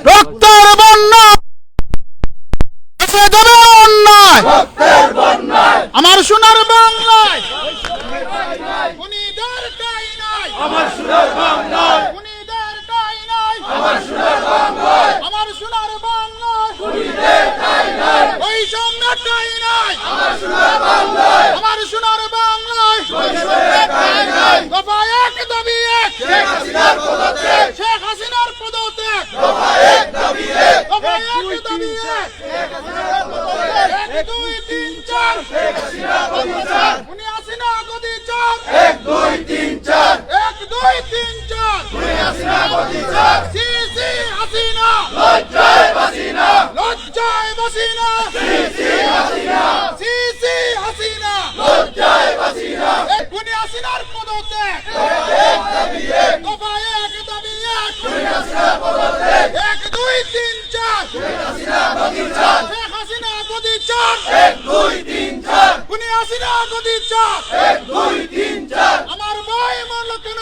রক্তের বন্যা অন্যায় আমার সোনার বাংলায় খুনিদের ঠাঁই নাই, আমার সোনার বাংলায় খুনিদের ঠাঁই নাই, আমার সোনার বাংলায় আমার সোনার বাংলায় খুনিদের ঠাঁই নাই, বৈষম্যের ঠাঁই নাই, আমার সোনার বাংলায় আমার সোনার বাংলায় বৈষম্যের ঠাঁই নাই। দফা এক দাবি এক, শেখ হাসিনার পদত্যাগ, শেখ হাসিনার পদত্যাগ, দফা এক দাবি এক, দফা এক দাবি এক, শেখ হাসিনার পদত্যাগ, 1 2 3 4 শেখ হাসিনা গদি চার, উনি হাসিনা গদি চার, 1 2 3 4 1 2 3 4 উনি হাসিনা গদি চার, সি সি হাসিনা লজ্জায় বাসিনা, লজ্জায় বাসিনা, সি সি হাসিনা, সি সি হাসিনা লজ্জায় বাসিনা, উনি হাসিনার পদত্যাগ, এক দাবি এক, দফা এক দাবি এক, উনি হাসিনা পদত্যাগ, 1 2 3 4 শেখ হাসিনা গদি চার, শেখ হাসিনা গদি চার, 1 2 3 4 উনি হাসিনা গদি চার, 1 2 3 4 আমার ভাই মরল কেন,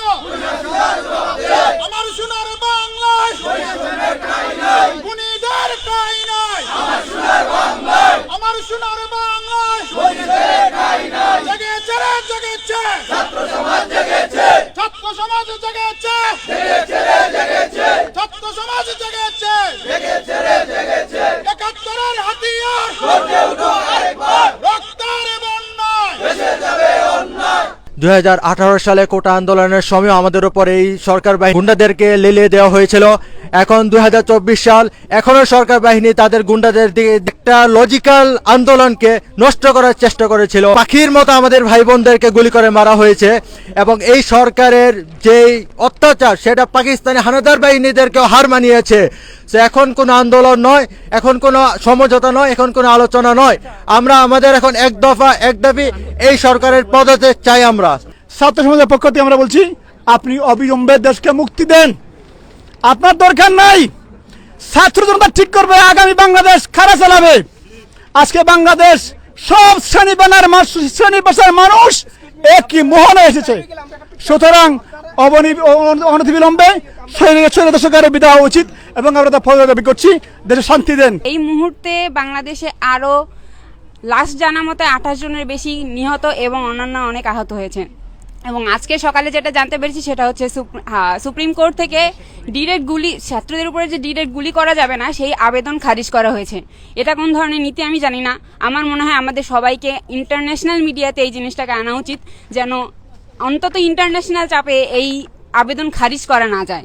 আমার সোনার বাংলায় বৈষম্যের ঠাঁই নাই, খুনিদের ঠাঁই নাই, আমার সোনার বাংলায় আমার সোনার বাংলায় খুনিদের ঠাঁই নাই। জেগেছে রে জেগেছে ছাত্র সমাজ, জেগেছে ছাত্র সমাজ, জেগেছে জেগেছে রে জেগেছে ছাত্র সমাজ, জেগেছে জেগেছে রে জেগেছে। 71-এর হাতিয়ার গর্জে উঠো আরেকবার, রক্তের বন্যায় ভেসে যাবে অন্যায়। 2018 সালে কোটা আন্দোলনের সময় আমাদের উপর এই সরকার বাহিনী গুন্ডাদেরকে লেলিয়ে দেওয়া হয়েছিল। এখন 2024 সাল, এখনো সরকার বাহিনী তাদের গুন্ডাদের দিকে একটা লজিক্যাল আন্দোলনকে নষ্ট করার চেষ্টা করেছিল। পাখির মতো আমাদের ভাই বোনদেরকে গুলি করে মারা হয়েছে এবং এই সরকারের যেই অত্যাচার সেটা পাকিস্তানি হানাদার বাহিনীদেরকেও হার মানিয়েছে। এখন কোনো আন্দোলন নয়, এখন কোনো সমঝোতা নয়, এখন কোনো আলোচনা নয়। আমরা আমাদের এখন এক দফা এক দাবি, এই সরকারের পদত্যাগ চাই। আমরা ছাত্র সমাজের পক্ষ থেকে আমরা বলছি, আপনি অবিলম্বে দেশকে মুক্তি দেন, আপনার দরকার নাই। ছাত্র জনতা ঠিক করবে আগামী বাংলাদেশ খারা চালাবে। আজকে বাংলাদেশ সব শ্রেণী পেশার মানুষ একই মোহনে এসেছে। সুতরাং অনতিবিলম্বে সরকারের বিদায় হওয়া উচিত এবং আমরা তা ফলো দাবি করছি, দেশে শান্তি দেন। এই মুহূর্তে বাংলাদেশে আরো লাস্ট জানা মতে 28 জনের বেশি নিহত এবং অন্যান্য অনেক আহত হয়েছে। এবং আজকে সকালে যেটা জানতে পেরেছি সেটা হচ্ছে সুপ্রিম কোর্ট থেকে ডিরেক্ট গুলি, ছাত্রদের উপরে যে ডিরেক্ট গুলি করা যাবে না সেই আবেদন খারিজ করা হয়েছে। এটা কোন ধরনের নীতি আমি জানি না। আমার মনে হয় আমাদের সবাইকে ইন্টারন্যাশনাল মিডিয়াতে এই জিনিসটাকে আনা উচিত, যেন অন্তত ইন্টারন্যাশনাল চাপে এই আবেদন খারিজ করা না যায়।